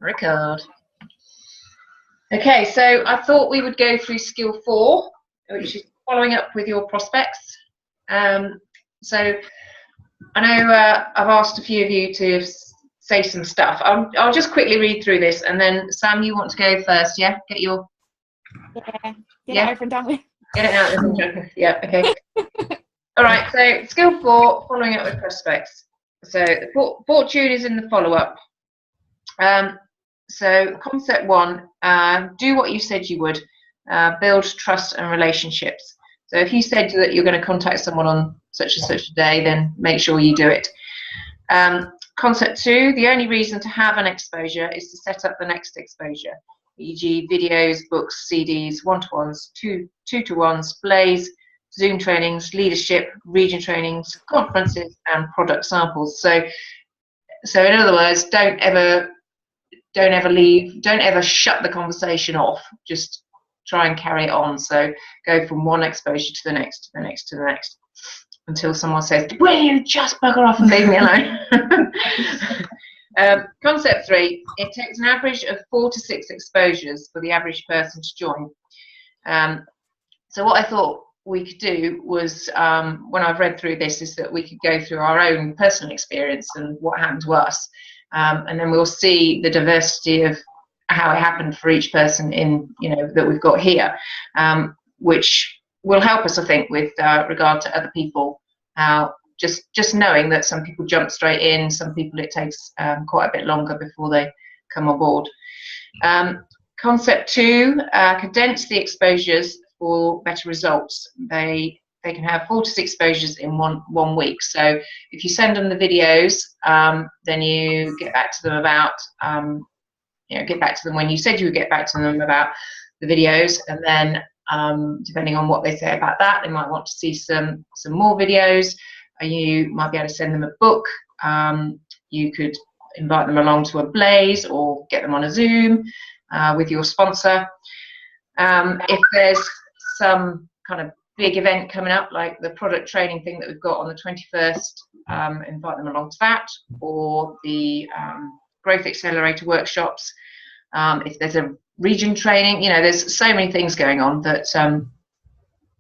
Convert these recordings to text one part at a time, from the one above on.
Record. Okay, so I thought we would go through skill 4, which is following up with your prospects. So I know I've asked a few of you to say some stuff. I'll just quickly read through this, and then Sam, you want to go first? Yeah, get it over and done with. Get it out. Yeah, okay. All right. So skill 4, following up with prospects. So fortune is in the follow-up. So concept 1, do what you said you would, build trust and relationships. So if you said that you're going to contact someone on such and such a day, then make sure you do it. Concept 2, the only reason to have an exposure is to set up the next exposure, e.g. videos, books, CDs, one-to-ones, two-to-ones, Blaze, Zoom trainings, leadership, region trainings, conferences, and product samples. So in other words, don't ever leave, don't ever shut the conversation off, just try and carry it on. So go from one exposure to the next, to the next, to the next, until someone says, will you just bugger off and leave me alone? Concept 3, it takes an average of 4 to 6 exposures for the average person to join. So what I thought we could do was, when I've read through this, is that we could go through our own personal experience and what happened to us. And then we'll see the diversity of how it happened for each person in, that we've got here, which will help us, I think, with regard to other people. Just knowing that some people jump straight in, some people it takes quite a bit longer before they come on board. Concept 2, condense the exposures for better results. They can have 4 to 6 exposures in one week. So if you send them the videos, then you get back to them about, get back to them when you said you would get back to them about the videos, and then depending on what they say about that, they might want to see some more videos. You might be able to send them a book. You could invite them along to a Blaze or get them on a Zoom with your sponsor. If there's some kind of big event coming up, like the product training thing that we've got on the 21st, invite them along to that, or the growth accelerator workshops. If there's a region training, there's so many things going on that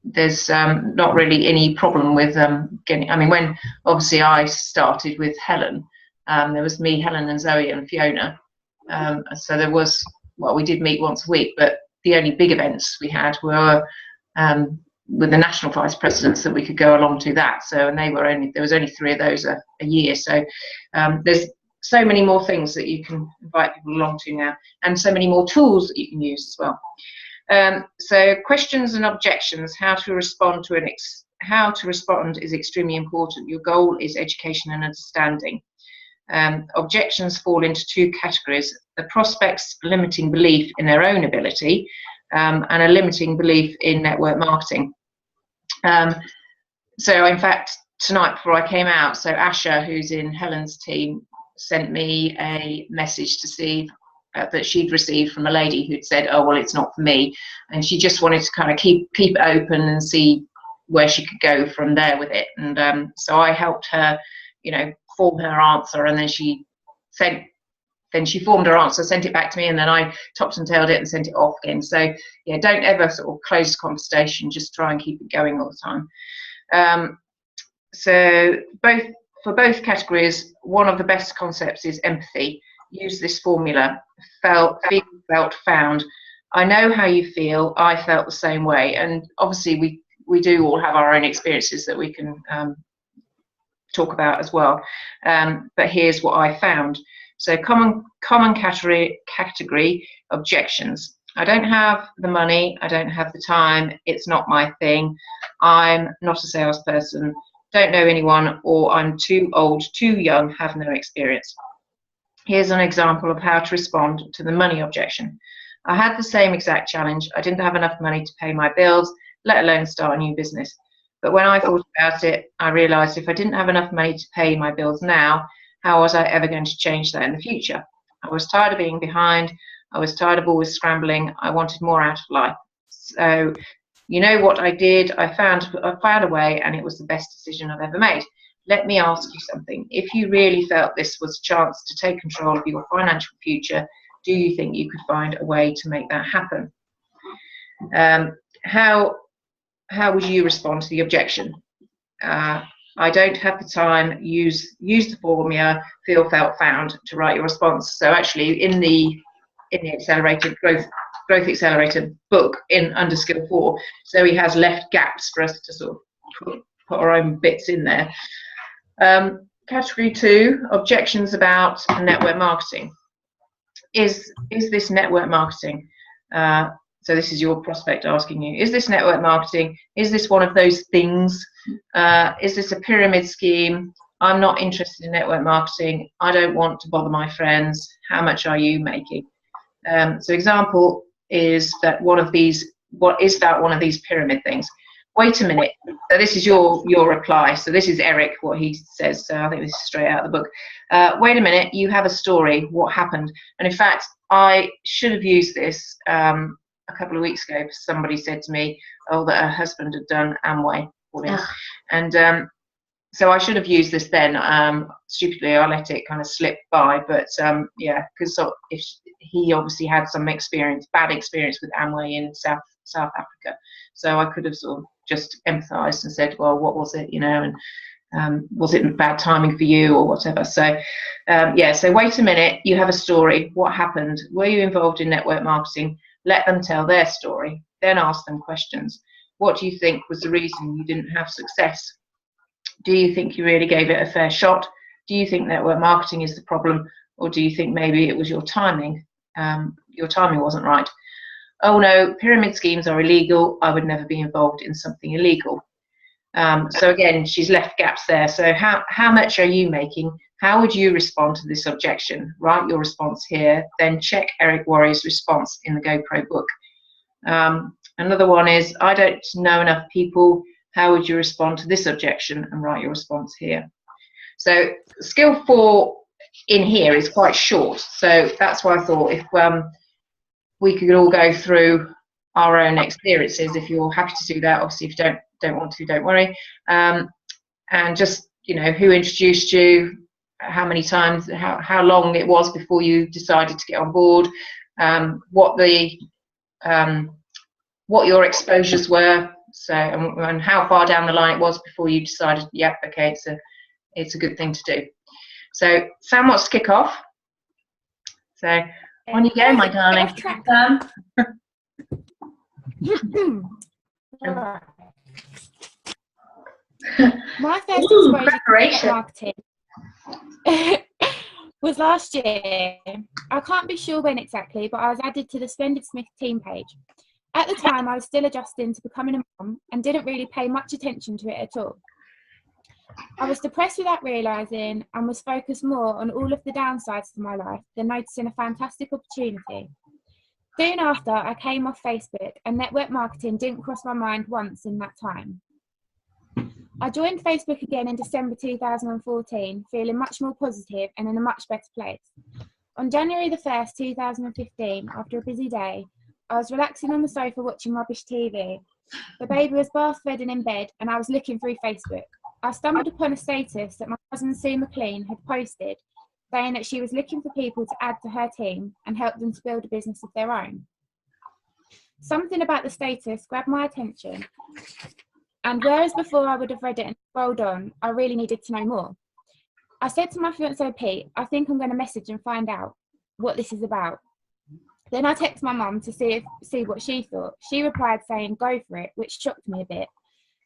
there's not really any problem with getting. I mean, when obviously I started with Helen, there was me, Helen, and Zoe and Fiona. So there was, well, we did meet once a week, but the only big events we had were with the national vice presidents that we could go along to that. So, and there was only 3 of those a year. So there's so many more things that you can invite people along to now, and so many more tools that you can use as well. So questions and objections, how to respond is extremely important. Your goal is education and understanding. Objections fall into 2 categories: the prospect's limiting belief in their own ability, and a limiting belief in network marketing. So in fact, tonight before I came out, so Asha, who's in Helen's team, sent me a message to see that she'd received from a lady who'd said, oh, well, it's not for me. And she just wanted to kind of keep it open and see where she could go from there with it. And so I helped her, form her answer, and then she formed her answer, sent it back to me, and then I topped and tailed it and sent it off again. So yeah, don't ever sort of close the conversation, just try and keep it going all the time. So for both categories, one of the best concepts is empathy. Use this formula: feel, found. I know how you feel. I felt the same way. And obviously we do all have our own experiences that we can talk about as well. But here's what I found. So common category, objections. I don't have the money. I don't have the time. It's not my thing. I'm not a salesperson. Don't know anyone, or I'm too old, too young, have no experience. Here's an example of how to respond to the money objection. I had the same exact challenge. I didn't have enough money to pay my bills, let alone start a new business. But when I thought about it, I realized if I didn't have enough money to pay my bills now, how was I ever going to change that in the future? I was tired of being behind. I was tired of always scrambling. I wanted more out of life. So, you know what I did? I found a way, and it was the best decision I've ever made. let me ask you something. If you really felt this was a chance to take control of your financial future, do you think you could find a way to make that happen? How would you respond to the objection? I don't have the time. Use the formula feel, felt, found to write your response. So actually, in the accelerated growth accelerator book under skill 4, so he has left gaps for us to sort of put our own bits in there. Category 2, objections about network marketing. Is this network marketing? So this is your prospect asking you, is this network marketing? Is this one of those things? Is this a pyramid scheme? I'm not interested in network marketing. I don't want to bother my friends. How much are you making? So example is that one of these, what is that one of these pyramid things? Wait a minute. So this is your reply. So this is Eric, what he says. So I think this is straight out of the book. Wait a minute, you have a story. What happened? And in fact, I should have used this a couple of weeks ago. Somebody said to me, oh, that her husband had done Amway for him. And so I should have used this then. Stupidly, I let it kind of slip by. But yeah, because if he obviously had some bad experience with Amway in South Africa. So I could have sort of just empathized and said, well, what was it, you know, and was it bad timing for you or whatever? So yeah, so wait a minute, you have a story. What happened? Were you involved in network marketing? Let them tell their story. Then ask them questions. What do you think was the reason you didn't have success? Do you think you really gave it a fair shot? Do you think network marketing is the problem? Or do you think maybe it was your timing? Your timing wasn't right. Oh no, pyramid schemes are illegal. I would never be involved in something illegal. So again, she's left gaps there. So how much are you making? How would you respond to this objection? Write your response here, then check Eric Worre's response in the GoPro book. Another one is, I don't know enough people. How would you respond to this objection? And write your response here. So skill 4 in here is quite short. So that's why I thought if we could all go through our own experiences, if you're happy to do that. Obviously, if you don't want to, don't worry. And just, you know, who introduced you, how many times, how long it was before you decided to get on board, what your exposures were, so and how far down the line it was before you decided, yep, okay, it's a good thing to do. So Sam wants to kick off. So on you go, my darling. My first exposure to marketing was last year. I can't be sure when exactly, but I was added to the Splendid Smith team page. At the time, I was still adjusting to becoming a mum and didn't really pay much attention to it at all. I was depressed without realising and was focused more on all of the downsides to my life than noticing a fantastic opportunity. Soon after, I came off Facebook and network marketing didn't cross my mind once in that time. I joined Facebook again in December 2014, feeling much more positive and in a much better place. On January the 1st, 2015, after a busy day, I was relaxing on the sofa watching rubbish TV. The baby was bath-fed and in bed, and I was looking through Facebook. I stumbled upon a status that my cousin Sue McLean had posted, saying that she was looking for people to add to her team and help them to build a business of their own. Something about the status grabbed my attention, and whereas before I would have read it and scrolled on, I really needed to know more. I said to my fiancé Pete, I think I'm going to message and find out what this is about. Then I texted my mum to see what she thought. She replied saying, go for it, which shocked me a bit.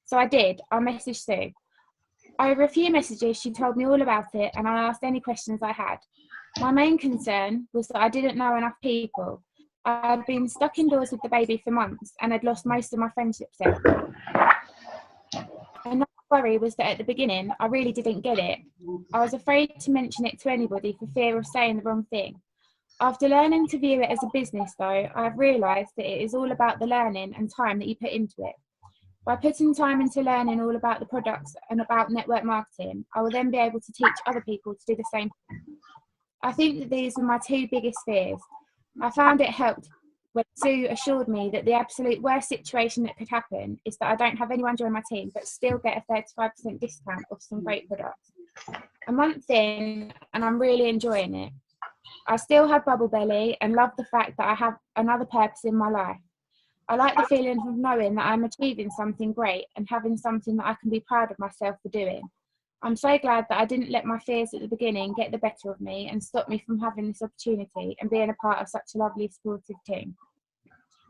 So I did. I messaged Sue. Over a few messages, she told me all about it and I asked any questions I had. My main concern was that I didn't know enough people. I had been stuck indoors with the baby for months and had lost most of my friendships there. Another worry was that at the beginning, I really didn't get it. I was afraid to mention it to anybody for fear of saying the wrong thing. After learning to view it as a business, though, I have realised that it is all about the learning and time that you put into it. By putting time into learning all about the products and about network marketing, I will then be able to teach other people to do the same thing. I think that these were my two biggest fears. I found it helped when Sue assured me that the absolute worst situation that could happen is that I don't have anyone join my team but still get a 35% discount off some great products. A month in, and I'm really enjoying it. I still have bubble belly and love the fact that I have another purpose in my life. I like the feeling of knowing that I'm achieving something great and having something that I can be proud of myself for doing. I'm so glad that I didn't let my fears at the beginning get the better of me and stop me from having this opportunity and being a part of such a lovely, supportive team.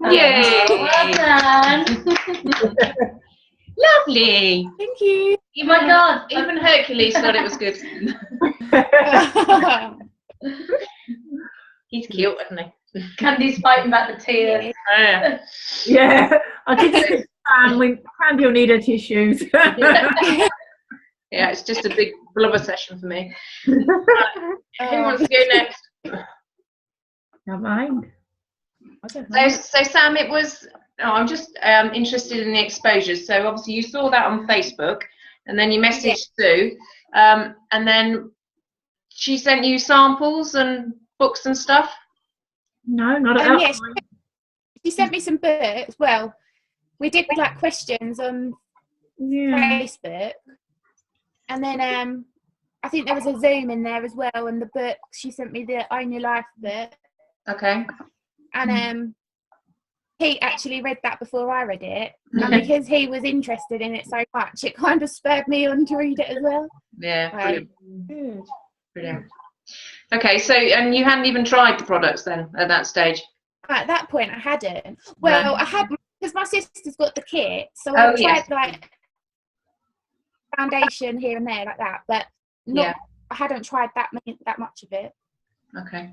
Yay! Well done. Lovely. Thank you. Oh my God. Even Hercules thought it was good. He's cute, isn't he? Candy's fighting back the tears. Oh, yeah. Yeah, I did say to Sam, Candy will need her tissues. Yeah, it's just a big blubber session for me. Who wants to go next? Don't mind. I don't know. So Sam, it was. Oh, I'm just interested in the exposures. So obviously you saw that on Facebook, and then you messaged Sue, and then she sent you samples and books and stuff. No, not at that Yes, point. she sent me some books. Well, we did like questions on Yeah. Facebook, and then I think there was a Zoom in there as well, and the book she sent me, the Own Your Life book, Okay. and Pete actually read that before I read it, and because he was interested in it so much, it kind of spurred me on to read it as well. Yeah, brilliant. Good. Brilliant. Okay, so and you hadn't even tried the products then at that stage? At that point, I hadn't. Well, I had, because my sister's got the kit, so Oh, I tried yes. like foundation here and there like that, but not. Yeah. I hadn't tried that much of it. Okay.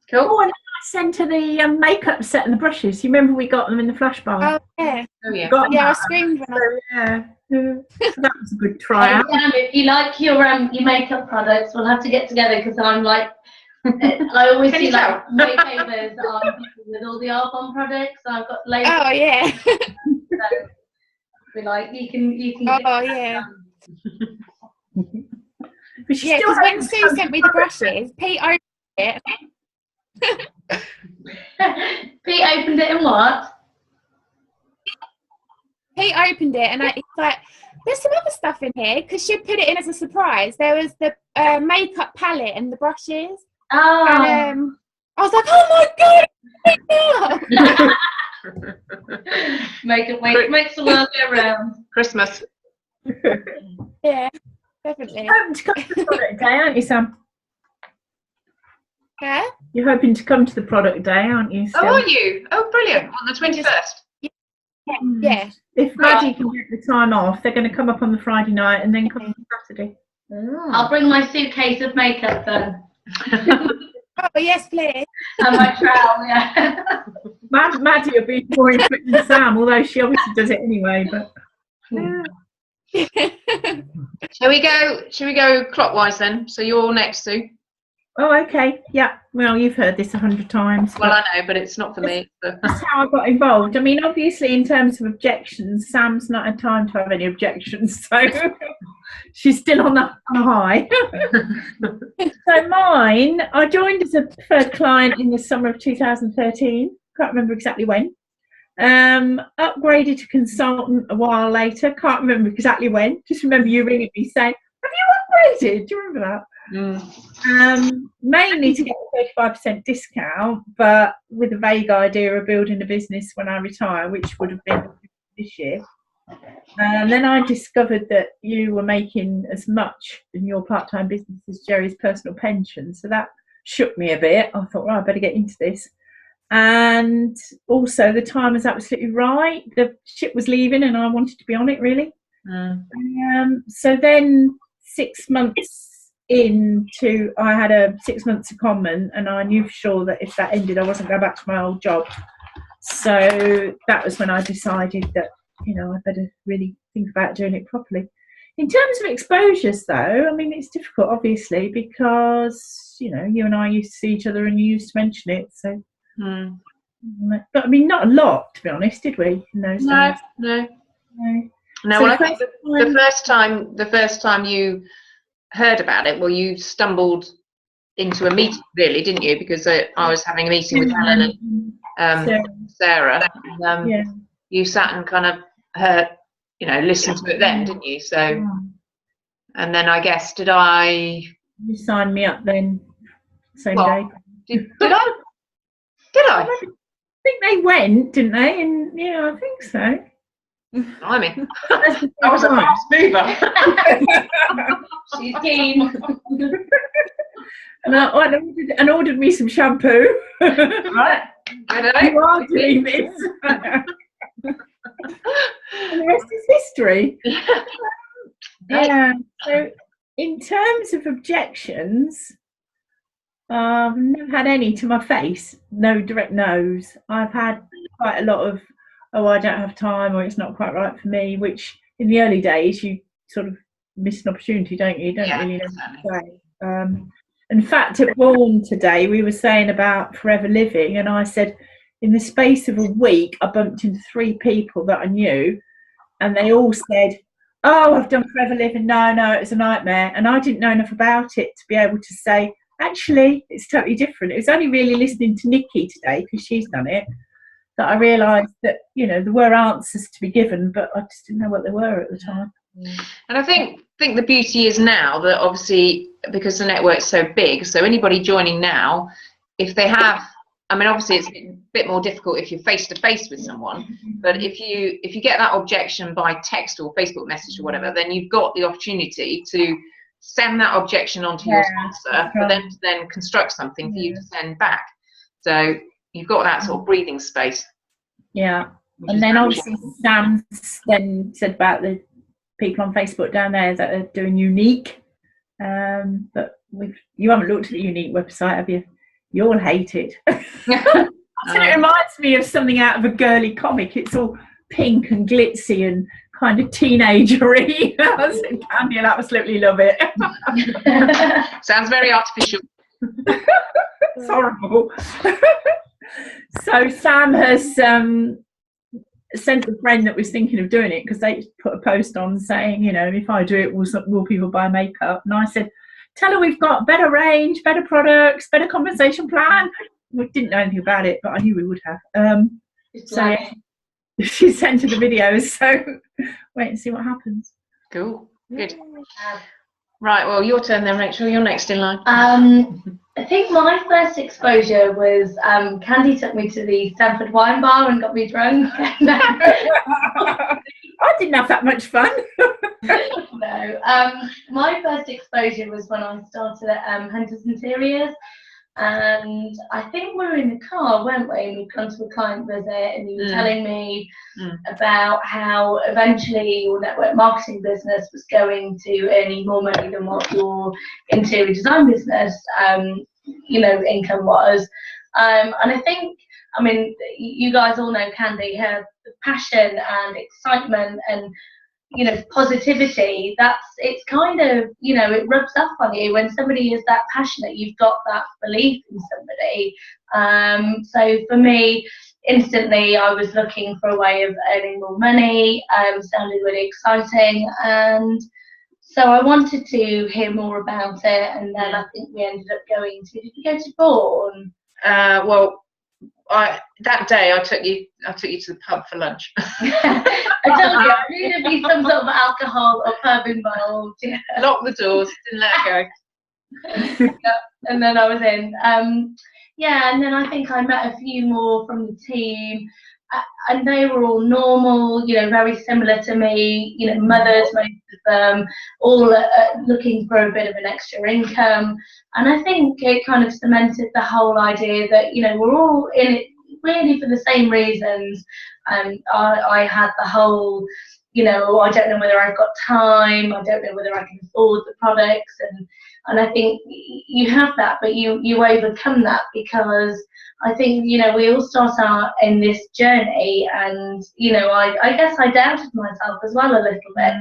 Cool. Oh, and then I sent her the makeup set and the brushes. You remember we got them in the flash bar? Oh yeah, Oh yeah. Got yeah. I that. screamed when I. So, yeah. So that was a good tryout. Sam, if you like your makeup products, we'll have to get together because I'm like, I always Can see you like makeovers with all the Arbonne products. So I've got loads. Oh yeah. So we're like, you can. Oh yeah. But she Yeah, still because when hasn't Sue come sent me to the brushes, Pete opened it. Pete opened it and what? Pete opened it, and it's like, there's some other stuff in here because she put it in as a surprise. There was the makeup palette and the brushes, Oh. and I was like, oh my god! Makes the world go round. Christmas. Yeah, definitely. You're hoping to come to the product day, aren't you, Sam? Yeah. You're hoping to come to the product day, aren't you? Oh, Still? are you? Oh, brilliant. On the 21st. Yeah. If Maddie can get the time off, they're going to come up on the Friday night and then come on Saturday. I'll bring my suitcase of makeup then. Oh yes, please. And my trowel, yeah. Maddie will be more interested than Sam, although she obviously does it anyway. But Shall we go clockwise then? So you're next, Sue. oh, okay, yeah. Well, you've heard this 100 times. Well, I know, but it's not for me. So. That's how I got involved. I mean, obviously, in terms of objections, Sam's not had time to have any objections, so she's still on the high. So mine, I joined as a preferred client in the summer of 2013. Can't remember exactly when. Upgraded to consultant a while later. Can't remember exactly when. Just remember you ringing me saying, "Have you upgraded?" Do you remember that? Mainly to get a 35% discount, but with a vague idea of building a business when I retire, which would have been this year. And then I discovered that you were making as much in your part-time business as Jerry's personal pension, so that shook me a bit. I thought, well, I better get into this. And also the time was absolutely right. The ship was leaving and I wanted to be on it, really. So then 6 months into, I had a 6 months secondment, and I knew for sure that if that ended, I wasn't going back to my old job. So that was when I decided that, you know, I better really think about doing it properly. In terms of exposures, though, I mean, it's difficult, obviously, because, you know, you and I used to see each other and you used to mention it. So, but I mean, not a lot, to be honest, did we? In those days? No. So Well, I think the first time you heard about it, well, you stumbled into a meeting, really, didn't you? Because I was having a meeting with Helen, Sarah. And, Yeah. you sat and kind of heard, listened to it then, didn't you? So, and then I guess, did I? You signed me up then, same Well, day. Did I? Did I? I think they went, didn't they? And yeah, I think so. I mean, I was a fast mover. She's keen. And I ordered me some shampoo. Right. You are doing this. And the rest is history. Yeah. So, in terms of objections, I've never had any to my face. No direct no's. I've had quite a lot of, oh, I don't have time, or it's not quite right for me. Which in the early days you sort of miss an opportunity, don't you? You don't really know what to say. In fact, at Vaughan today, we were saying about Forever Living, and I said, in the space of a week, I bumped into 3 people that I knew, and they all said, oh, I've done Forever Living. No, it's a nightmare. And I didn't know enough about it to be able to say, actually, it's totally different. It was only really listening to Nikki today, because she's done it, that I realised that, there were answers to be given, but I just didn't know what they were at the time. And I think the beauty is now that obviously, because the network's so big, so anybody joining now, if they have, obviously it's a bit more difficult if you're face to face with someone, but if you get that objection by text or Facebook message or whatever, then you've got the opportunity to send that objection onto your sponsor for them to then construct something for you to send back. So you've got that sort of breathing space. Yeah. And then obviously Sam then said about the people on Facebook down there that are doing Unique, but you haven't looked at the Unique website, have you? You'll hate it. It reminds me of something out of a girly comic. It's all pink and glitzy and kind of teenagery. I said, Candy, I'll absolutely love it. Sounds very artificial. It's horrible. So Sam has sent a friend that was thinking of doing it, because they put a post on saying, if I do it, will people buy makeup? And I said, tell her we've got better range, better products, better compensation plan. We didn't know anything about it, but I knew we would have. So she sent her the videos, so wait and see what happens. Cool. Good. Right, well, your turn then, Rachel. You're next in line. I think my first exposure was Candy took me to the Stanford Wine Bar and got me drunk. I didn't have that much fun. No, my first exposure was when I started at Hunter's Interiors, and I think we were in the car, weren't we? And we'd gone to a client visit, and you were telling me about how eventually your network marketing business was going to earning more money than what your interior design business, income was. And I think, you guys all know Candy, her passion and excitement and positivity, it's kind of, it rubs off on you when somebody is that passionate. You've got that belief in somebody. So for me, instantly I was looking for a way of earning more money. Sounded really exciting, and so I wanted to hear more about it, and then I think we ended up going to, did we go to Vaughan? Well, that day I took you to the pub for lunch. I told you, I knew there'd be some sort of alcohol or pub involved. Yeah. Lock the doors, didn't let it go. And then I was in. And then I think I met a few more from the team, and they were all normal, very similar to me, mothers, most of them, all looking for a bit of an extra income. And I think it kind of cemented the whole idea that, we're all in it really for the same reasons. I had the whole, I don't know whether I've got time, I don't know whether I can afford the products, and I think you have that, but you overcome that, because I think, we all start out in this journey, and, I guess I doubted myself as well a little bit,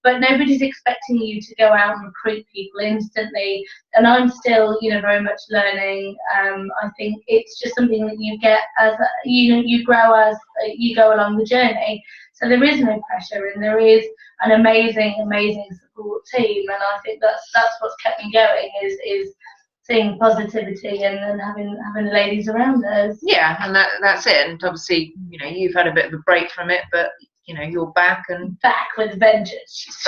but nobody's expecting you to go out and recruit people instantly, and I'm still, very much learning. I think it's just something that you get as, you grow as you go along the journey. So there is no pressure, and there is an amazing support team, and I think that's what's kept me going, is seeing positivity and having ladies around us. Yeah, and that's it. And obviously, you know, you've had a bit of a break from it, but you know, you're back and back with vengeance.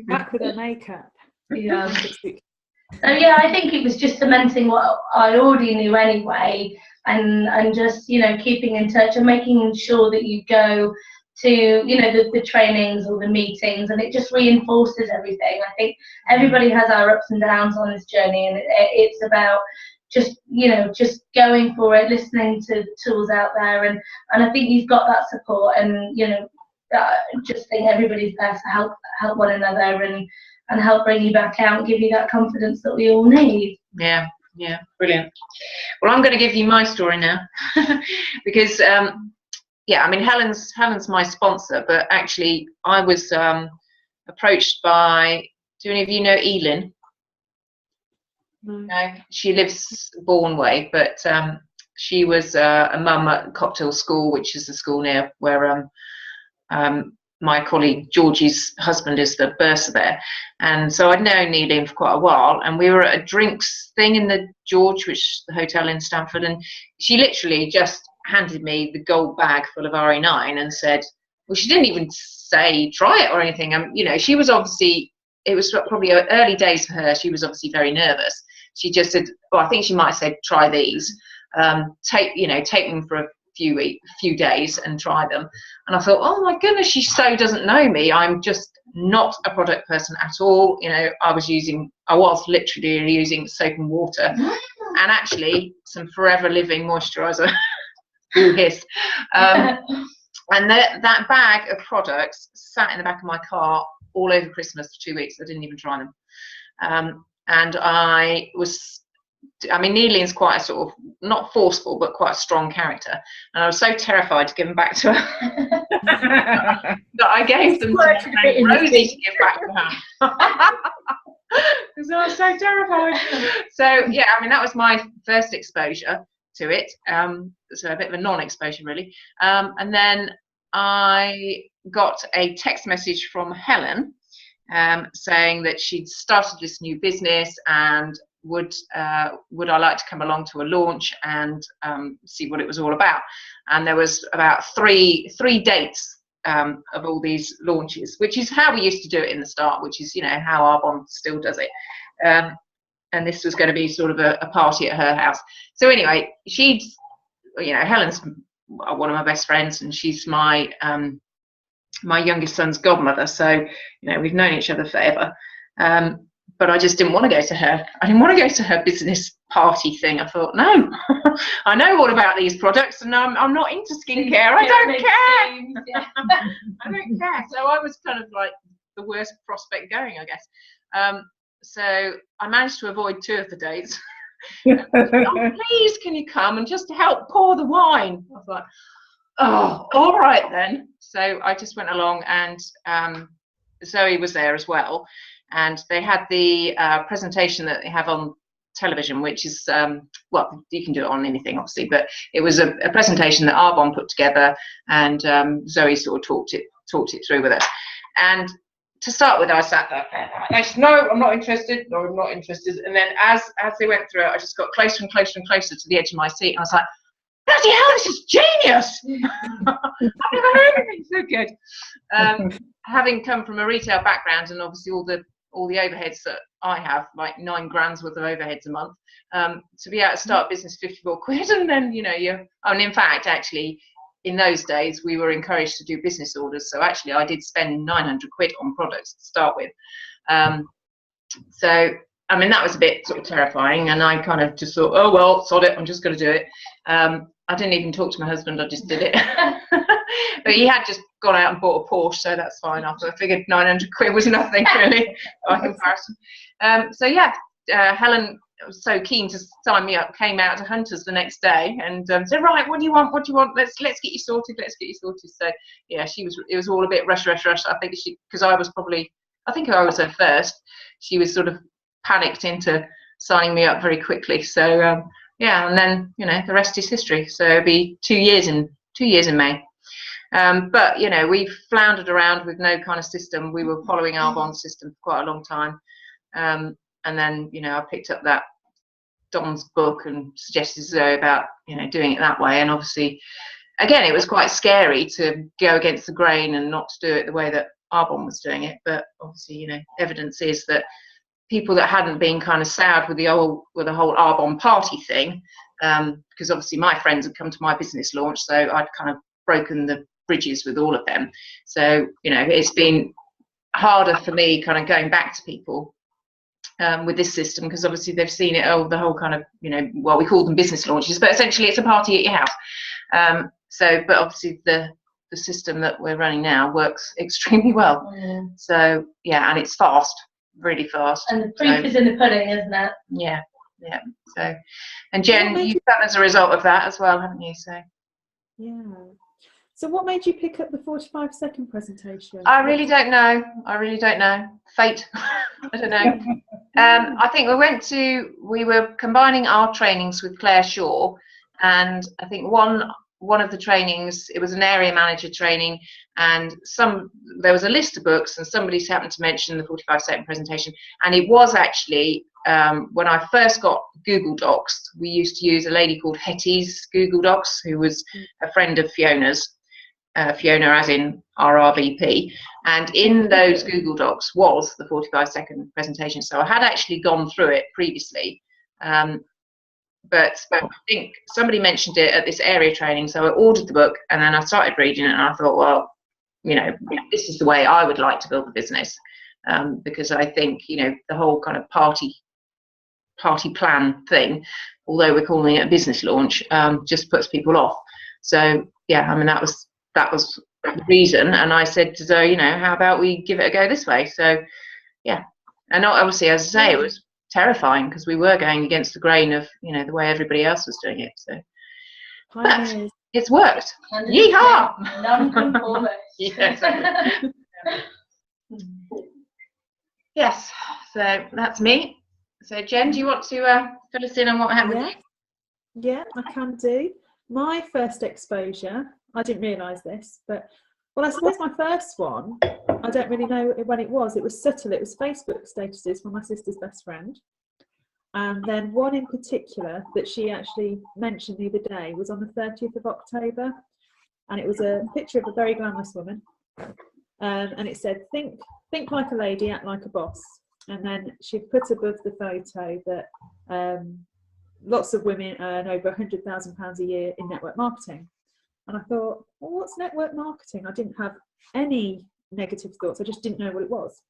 Back with her makeup. Yeah. So yeah, I think it was just cementing what I already knew anyway, and just, you know, keeping in touch and making sure that you go to, you know, the trainings or the meetings, and it just reinforces everything. I think everybody has our ups and downs on this journey, and it's about just, you know, just going for it, listening to the tools out there, and I think you've got that support, and you know, just think everybody's there to help one another and help bring you back out and give you that confidence that we all need. Yeah, brilliant. Well, I'm going to give you my story now because yeah, I mean, Helen's my sponsor, but actually I was approached by, do any of you know Elin? No, she lives Bourne way, but she was a mum at Cocktail School, which is the school near where my colleague Georgie's husband is the bursar there. And so I'd known Elin for quite a while, and we were at a drinks thing in the George, which is the hotel in Stamford, and she literally just handed me the gold bag full of RE9 and said, well, she didn't even say try it or anything. You know, she was obviously, it was probably early days for her. She was obviously very nervous. She just said, well, I think she might have said, try these, take them for a few days and try them. And I thought, oh my goodness, she so doesn't know me. I'm just not a product person at all. You know, I was literally using soap and water and actually some Forever Living moisturizer. Ooh, hiss. And that bag of products sat in the back of my car all over Christmas for 2 weeks. I didn't even try them. And Eileen's quite a sort of, not forceful, but quite a strong character. And I was so terrified to give them back to her that I gave them to Rosie to give back to her. Because I was so terrified. So, yeah, I mean, that was my first exposure to it. So a bit of a non-exposure, really. And then I got a text message from Helen saying that she'd started this new business and would I like to come along to a launch and see what it was all about. And there was about three dates of all these launches, which is how we used to do it in the start, which is, you know, how Arbonne still does it. And this was going to be sort of a party at her house. So anyway, Helen's one of my best friends, and she's my youngest son's godmother. So, you know, we've known each other forever. But I just didn't want to go to her. I didn't want to go to her business party thing. I thought, no, I know all about these products, and I'm not into skincare. I don't care. Yeah. I don't care. So I was kind of like the worst prospect going, I guess. So I managed to avoid 2 of the dates. Oh, please, can you come and just help pour the wine? I was like, oh, all right then. So I just went along, and Zoe was there as well. And they had the presentation that they have on television, which is, well, you can do it on anything, obviously, but it was a presentation that Arbonne put together, and Zoe sort of talked it through with us. And to start with, I sat there, I said, no, I'm not interested, no, I'm not interested. And then as they went through it, I just got closer and closer and closer to the edge of my seat, and I was like, bloody hell, this is genius! I've never heard anything so good. Having come from a retail background, and obviously all the overheads that I have, like 9 grand's worth of overheads a month, to be able to start business 54 quid, and then, you know, in fact, actually, in those days, we were encouraged to do business orders. So actually, I did spend 900 quid on products to start with. So, I mean, that was a bit sort of terrifying, and I kind of just thought, oh, well, sod it, I'm just going to do it. I didn't even talk to my husband, I just did it. But he had just gone out and bought a Porsche, so that's fine. After I figured 900 quid was nothing really by comparison. So yeah, Helen was so keen to sign me up, came out to Hunters the next day and said, right, what do you want? What do you want? Let's get you sorted. Let's get you sorted. So yeah, it was all a bit rush. I think because I think I was her first. She was sort of panicked into signing me up very quickly. So yeah, and then, you know, the rest is history. So it'll be 2 years in May. But, you know, we've floundered around with no kind of system. We were following Arbonne's system for quite a long time. And then, you know, I picked up that Don's book and suggested to Zoe about, you know, doing it that way. And obviously, again, it was quite scary to go against the grain and not to do it the way that Arbonne was doing it. But obviously, you know, evidence is that people that hadn't been kind of soured with the whole Arbonne party thing, because obviously my friends had come to my business launch, so I'd kind of broken the bridges with all of them. So, you know, it's been harder for me kind of going back to people with this system, because obviously they've seen it, the whole kind of, you know, well, we call them business launches, but essentially it's a party at your house. But obviously the system that we're running now works extremely well. So yeah, and it's fast, really fast. And the proof is in the pudding, isn't it? Yeah. So, and Jen, you've done as a result of that as well, haven't you? So yeah. So what made you pick up the 45-second presentation? I really don't know. Fate. I don't know. I think we were combining our trainings with Claire Shaw, and I think one of the trainings, it was an area manager training, and there was a list of books, and somebody happened to mention the 45-second presentation, and it was actually when I first got Google Docs, we used to use a lady called Hetty's Google Docs, who was a friend of Fiona's. Fiona as in RRVP, and in those Google Docs was the 45-second presentation. So I had actually gone through it previously, but I think somebody mentioned it at this area training, so I ordered the book and then I started reading it, and I thought, well, you know, this is the way I would like to build a business, because I think, you know, the whole kind of party plan thing, although we're calling it a business launch, just puts people off. So yeah, I mean, that was the reason, and I said to Zoe, you know, how about we give it a go this way? So yeah, and obviously, as I say, it was terrifying because we were going against the grain of, you know, the way everybody else was doing it. So but it's worked. Yeehaw! Non-conformist. Yes. Yes, so that's me. So Jen, do you want to fill us in on what happened with you? Yeah, I can do. My first exposure, I didn't realise this, but, well, I suppose my first one, I don't really know when it was. It was subtle. It was Facebook statuses from my sister's best friend. And then one in particular that she actually mentioned the other day was on the 30th of October. And it was a picture of a very glamorous woman. And it said, think like a lady, act like a boss. And then she put above the photo that lots of women earn over £100,000 a year in network marketing. And I thought, well, what's network marketing? I didn't have any negative thoughts. I just didn't know what it was.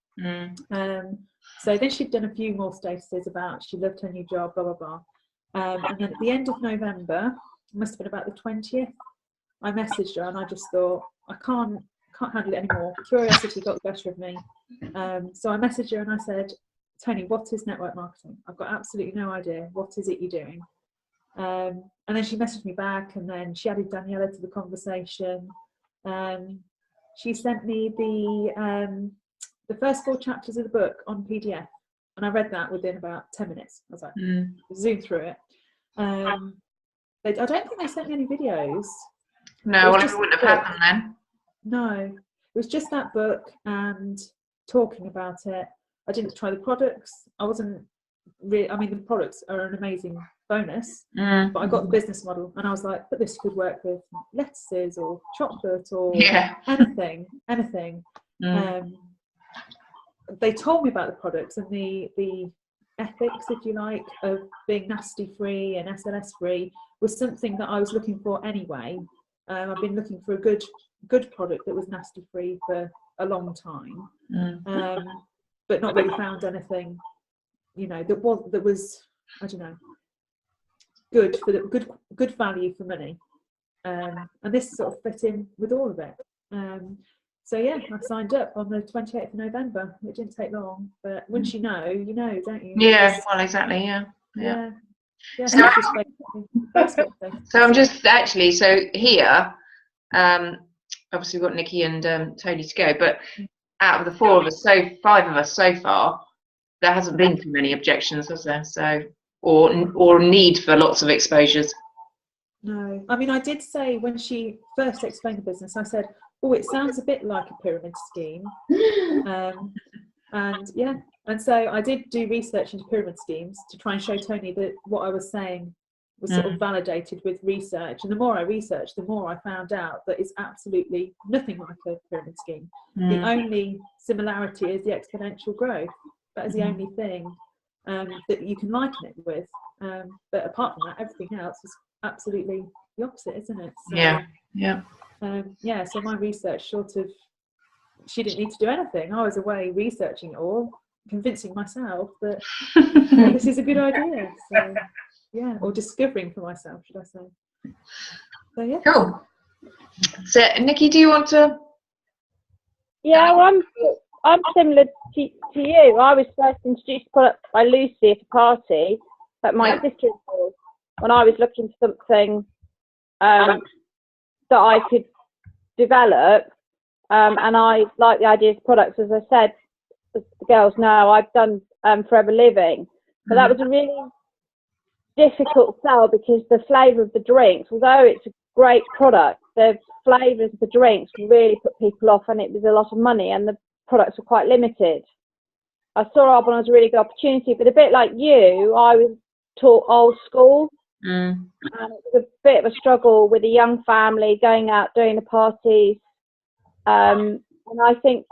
So then she'd done a few more statuses about she loved her new job, blah, blah, blah. And then at the end of November, it must have been about the 20th, I messaged her and I just thought, I can't handle it anymore. Curiosity got the better of me. So I messaged her and I said, Tony, what is network marketing? I've got absolutely no idea. What is it you're doing? And then she messaged me back, and then she added Daniela to the conversation. She sent me the first 4 chapters of the book on PDF, and I read that within about 10 minutes. I was like, zoom through it. I don't think they sent me any videos. No, well, it wouldn't have happened then. No, it was just that book and talking about it. I didn't try the products. I wasn't really, I mean, the products are an amazing bonus, but I got the business model and I was like, but this could work with lettuces or chocolate or anything. They told me about the products and the ethics, if you like, of being nasty free and SLS free was something that I was looking for anyway. I've been looking for a good product that was nasty free for a long time, but not really found anything, you know, that was I don't know, good for the good value for money, and this sort of fit in with all of it. So yeah, I signed up on the 28th of November. It didn't take long, but once you know, don't you? Yeah, well, exactly, yeah. So I'm just actually, so here, obviously we've got Nikki and Tony to go, but out of the 5 of us so far, there hasn't been too many objections, has there? So, or need for lots of exposures. No, I mean, I did say when she first explained the business, I said, oh, it sounds a bit like a pyramid scheme. And yeah, And so I did do research into pyramid schemes to try and show Tony that what I was saying was sort of validated with research. And the more I researched, the more I found out that it's absolutely nothing like a pyramid scheme. The only similarity is the exponential growth. That is the only thing that you can liken it with. But apart from that, everything else is absolutely the opposite, isn't it? So, yeah, so my research sort of, she didn't need to do anything. I was away researching it all, convincing myself that this is a good idea. So, yeah, or discovering for myself, should I say. So, yeah. Cool. So, Nikki, do you want to? Yeah, well, I'm similar to you. I was first introduced to product by Lucy at a party at my sister-in-law's when I was looking for something that I could develop, and I like the idea of products. As I said, as the girls know, I've done Forever Living, but that was a really difficult sell because the flavour of the drinks, although it's a great product, the flavours of the drinks really put people off, and it was a lot of money, and the products were quite limited. I saw Arbonne as a really good opportunity, but a bit like you, I was taught old school, and it was a bit of a struggle with a young family going out doing the parties, and I think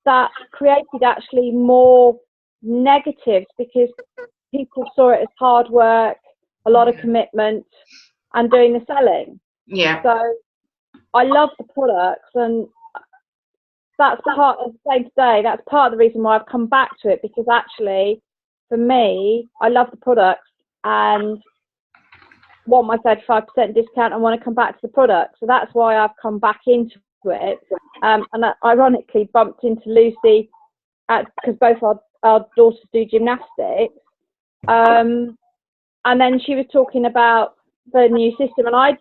that created actually more negatives because people saw it as hard work, a lot of commitment, and doing the selling. Yeah. So I love the products, and that's part of the same today. That's part of the reason why I've come back to it, because actually, for me, I love the products and want my 35% discount and want to come back to the product. So that's why I've come back into it. And I ironically bumped into Lucy because both our daughters do gymnastics. And then she was talking about the new system, and I'd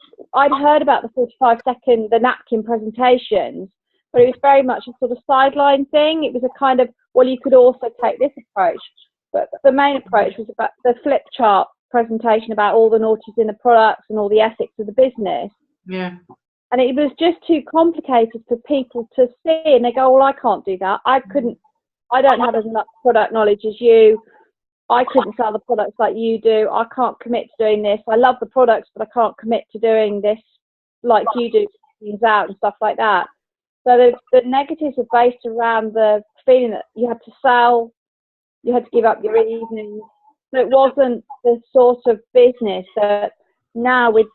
heard about the 45-second, the napkin presentations, but it was very much a sort of sideline thing. It was a kind of, well, you could also take this approach, but the main approach was about the flip chart presentation about all the naughties in the products and all the ethics of the business. Yeah. And it was just too complicated for people to see, and they go, well, I can't do that. I don't have as much product knowledge as you. I couldn't sell the products like you do. I can't commit to doing this. I love the products, but I can't commit to doing this like you do, things out and stuff like that. So the negatives are based around the feeling that you had to sell, you had to give up your evenings. So it wasn't the sort of business that now with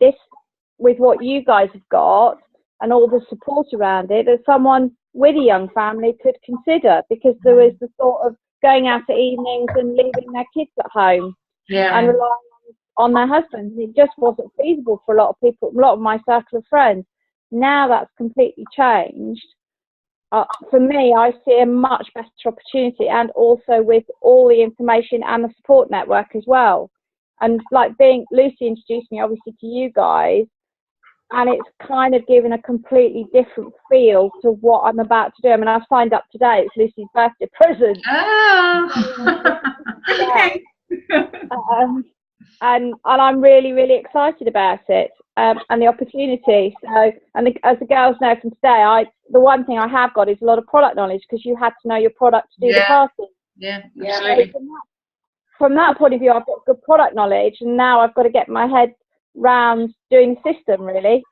what you guys have got and all the support around it, that someone with a young family could consider, because there was the thought of going out at evenings and leaving their kids at home and relying on their husbands. It just wasn't feasible for a lot of people, a lot of my circle of friends. Now that's completely changed. For me, I see a much better opportunity, and also with all the information and the support network as well. And like Lucy introduced me obviously to you guys, and it's kind of given a completely different feel to what I'm about to do. I mean, I've signed up today. It's Lucy's birthday present. Oh. Okay. And I'm really, really excited about it, and the opportunity. So, as the girls know from today, the one thing I have got is a lot of product knowledge, because you had to know your product to do the party. Yeah, absolutely. So from that point of view, I've got good product knowledge, and now I've got to get my head round doing the system, really.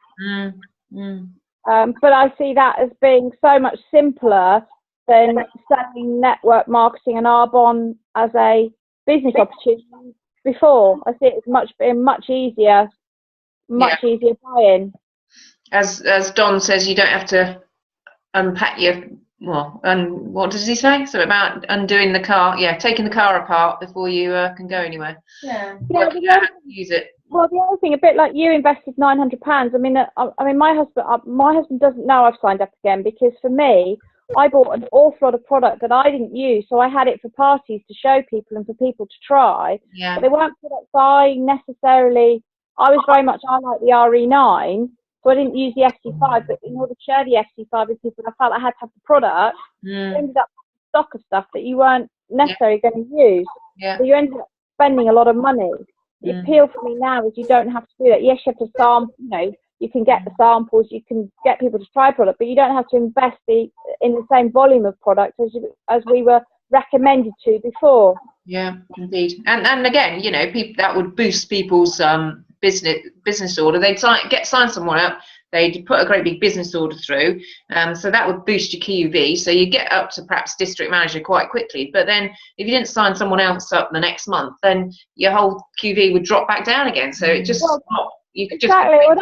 But I see that as being so much simpler than selling network marketing and Arbonne as a business opportunity before. I see it as much easier buy-in. As Don says, you don't have to unpack what does he say? So about undoing the car, taking the car apart before you can go anywhere. Yeah. Use it. Well, the other thing, a bit like you invested £900. I mean, my husband doesn't know I've signed up again, because for me, I bought an awful lot of product that I didn't use, so I had it for parties to show people and for people to try. Yeah. But they weren't products I necessarily. I was very much, I like the RE9, so I didn't use the FC5. But in order to share the FC5 with people, I felt I had to have the product. You ended up with stock of stuff that you weren't necessarily going to use. Yeah. So you ended up spending a lot of money. The appeal for me now is you don't have to do that. Yes, you have to sample, you can get the samples, you can get people to try product, but you don't have to invest in the same volume of product as we were recommended to before. Yeah, indeed. And again, you know, people that would boost people's business order. They'd sign someone up. They'd put a great big business order through, so that would boost your QV. So you get up to perhaps district manager quite quickly. But then if you didn't sign someone else up the next month, then your whole QV would drop back down again. So it just you could exactly. Well,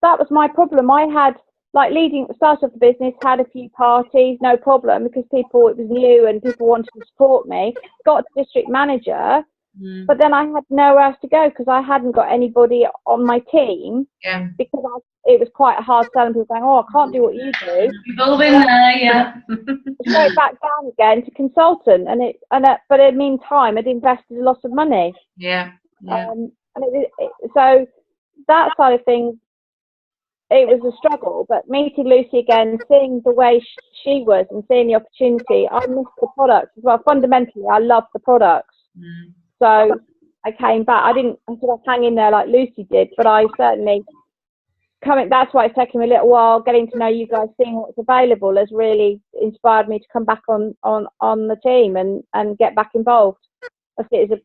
that was my problem. I had like start of the business, had a few parties, no problem, because it was new and people wanted to support me. Got to district manager. But then I had nowhere else to go because I hadn't got anybody on my team. Yeah. Because it was quite a hard sell, and people going, "Oh, I can't do what you do." We've all been there, yeah. Straight back down again to consultant, but in the meantime, I'd invested a lot of money. Yeah. Yeah. So that side of things, it was a struggle. But meeting Lucy again, seeing the way she was, and seeing the opportunity, I missed the products as well. Fundamentally, I love the products. So I came back. I didn't hang in there like Lucy did, but I certainly that's why it's taken me a little while. Getting to know you guys, seeing what's available has really inspired me to come back on the team and get back involved. It is a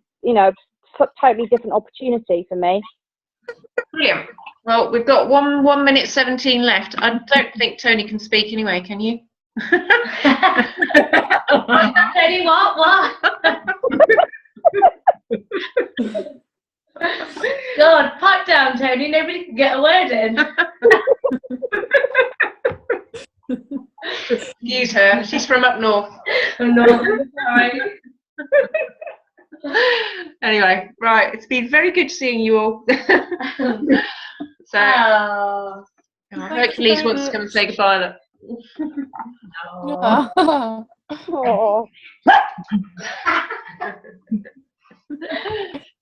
totally different opportunity for me. Brilliant. Well, we've got 1 minute 17 left. I don't think Tony can speak anyway, can you? Tony, what? God, pipe down, Tony. Nobody can get a word in. Use her. She's from up north. Sorry. Anyway, right. It's been very good seeing you all. So, Hercules wants to come and say goodbye. Oh.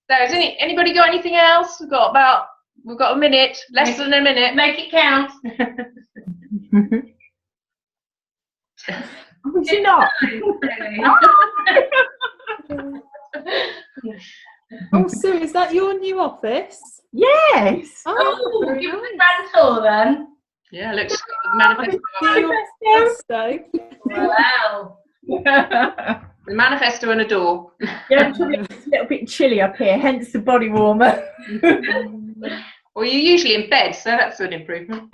So, has anybody got anything else? We've got a minute, less than a minute. Make it count. Would you not? Oh, Sue, is that your new office? Yes. Oh, very give us a nice. grand tour then. Yeah, looks manifesto. See your manifesto. Wow. The manifesto and a door. Yeah, it's a little bit chilly up here, hence the body warmer. Well, you're usually in bed, so that's an improvement.